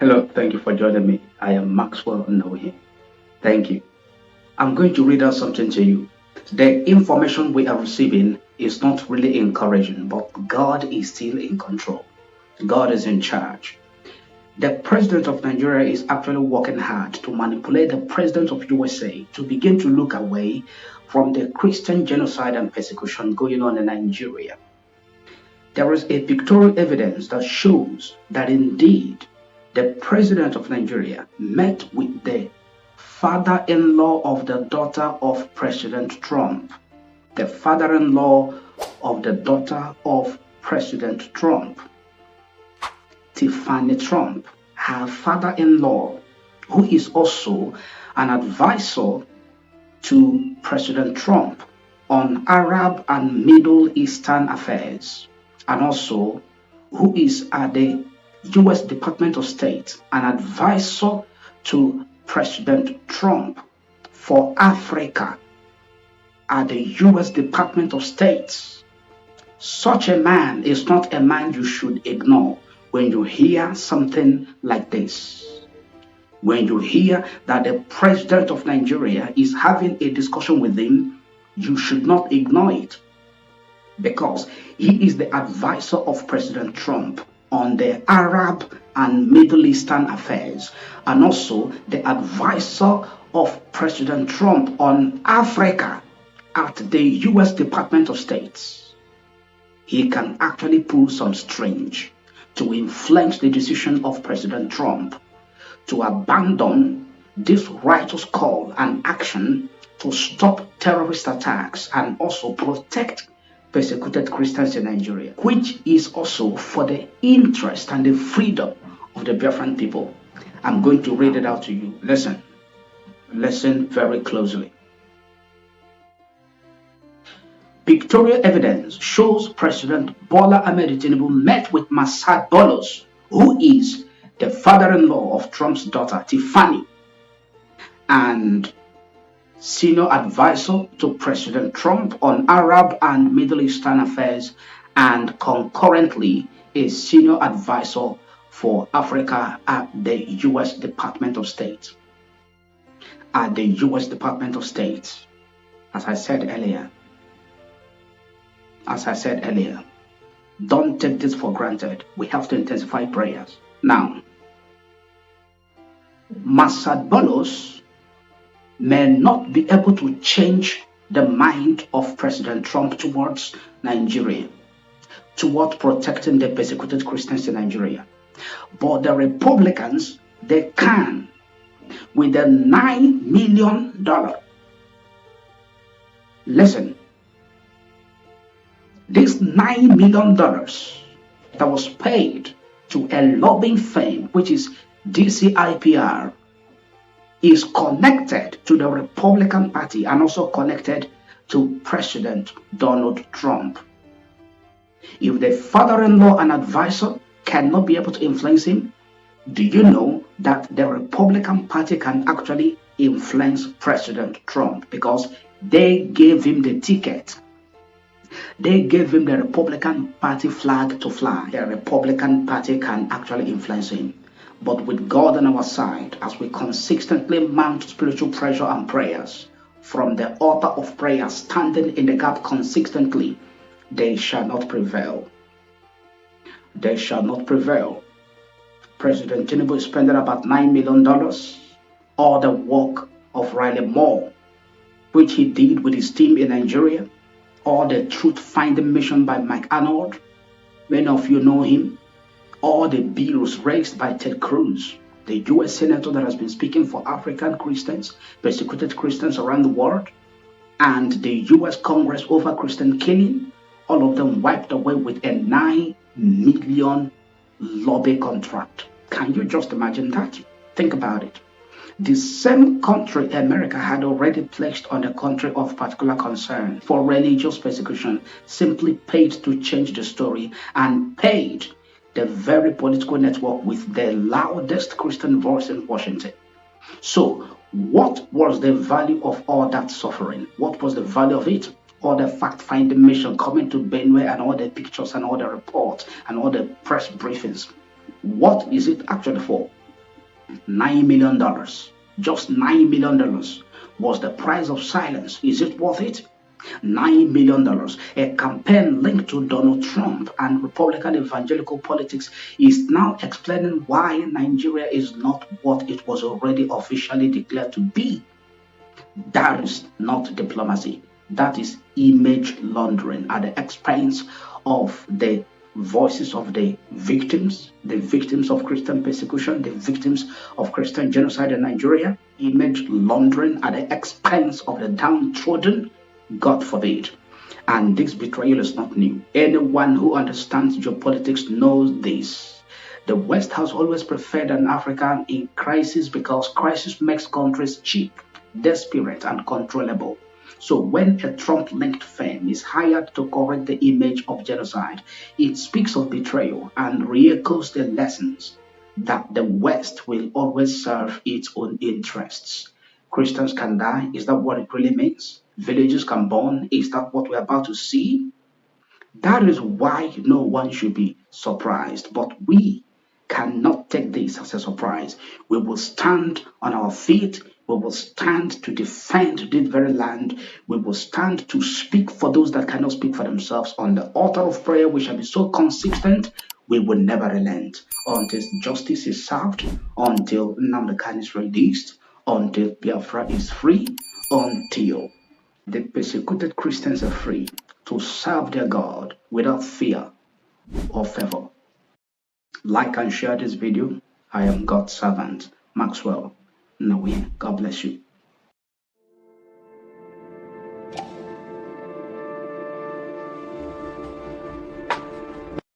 Hello, thank you for joining me. I am Maxwell Nnawuihe. Thank you. I'm going to read out something to you. The information we are receiving is not really encouraging, but God is still in control. God is in charge. The president of Nigeria is actually working hard to manipulate the president of USA to begin to look away from the Christian genocide and persecution going on in Nigeria. There is a pictorial evidence that shows that indeed the president of Nigeria met with the father-in-law of the daughter of President Trump. The father-in-law of the daughter of President Trump, Tiffany Trump, her father-in-law, who is also an advisor to President Trump on Arab and Middle Eastern affairs, and also who is at the U.S. Department of State, an advisor to President Trump for Africa at the U.S. Department of State. Such a man is not a man you should ignore when you hear something like this. When you hear that the president of Nigeria is having a discussion with him, you should not ignore it, because he is the advisor of President Trump on the Arab and Middle Eastern affairs, and also the advisor of President Trump on Africa at the U.S. Department of State. He can actually pull some strings to influence the decision of President Trump to abandon this righteous call and action to stop terrorist attacks and also protect persecuted Christians in Nigeria, which is also for the interest and the freedom of the Biafran people. I'm going to read it out to you. Listen very closely. Pictorial evidence shows President Bola Ahmed Tinubu met with Massad Boulos, who is the father-in-law of Trump's daughter, Tiffany, and senior advisor to President Trump on Arab and Middle Eastern affairs, and concurrently a senior advisor for Africa at the U.S. Department of State. At the U.S. Department of State, as I said earlier, don't take this for granted. We have to intensify prayers. Now, Massad Boulos may not be able to change the mind of President Trump towards Nigeria, toward protecting the persecuted Christians in Nigeria. But the Republicans, they can, with the $9 million. Listen, this $9 million that was paid to a lobbying firm, which is DCI is connected to the Republican Party and also connected to President Donald Trump. If the father-in-law and advisor cannot be able to influence him, do you know that the Republican Party can actually influence President Trump, because they gave him the ticket. They gave him the Republican Party flag to fly. The Republican Party can actually influence him. But with God on our side, as we consistently mount spiritual pressure and prayers from the altar of prayer, standing in the gap consistently, they shall not prevail. They shall not prevail. President Tinubu is spending about $9 million, all the work of Riley Moore, which he did with his team in Nigeria, all the truth-finding mission by Mike Arnold. Many of you know him. All the bills raised by Ted Cruz, the U.S. Senator that has been speaking for African Christians, persecuted Christians around the world, and the U.S. Congress over Christian killing, all of them wiped away with a $9 million lobby contract. Can you just imagine that? Think about it. The same country America had already placed on the country of particular concern for religious persecution simply paid to change the story, and paid the very political network with the loudest Christian voice in Washington. So what was the value of all that suffering? What was the value of it? All the fact-finding mission coming to Benue and all the pictures and all the reports and all the press briefings. What is it actually for? $9 million. Just $9 million was the price of silence. Is it worth it? $9 million. A campaign linked to Donald Trump and Republican evangelical politics is now explaining why Nigeria is not what it was already officially declared to be. That is not diplomacy. That is image laundering at the expense of the voices of the victims of Christian persecution, the victims of Christian genocide in Nigeria. Image laundering at the expense of the downtrodden, God forbid. And this betrayal is not new. Anyone who understands geopolitics knows this. The West has always preferred an African in crisis because crisis makes countries cheap, desperate, and controllable. So when a Trump-linked firm is hired to correct the image of genocide, it speaks of betrayal and re-echoes the lessons that the West will always serve its own interests. Christians can die. Is that what it really means? Villages can burn. Is that what we're about to see? That is why no one should be surprised. But we cannot take this as a surprise. We will stand on our feet. We will stand to defend this very land. We will stand to speak for those that cannot speak for themselves. On the altar of prayer, we shall be so consistent, we will never relent until justice is served, until Nnamdi Kanu is released, until Biafra is free, until the persecuted Christians are free to serve their God without fear or favor. Like and share this video. I am God's servant, Maxwell. Nnawuihe. God bless you.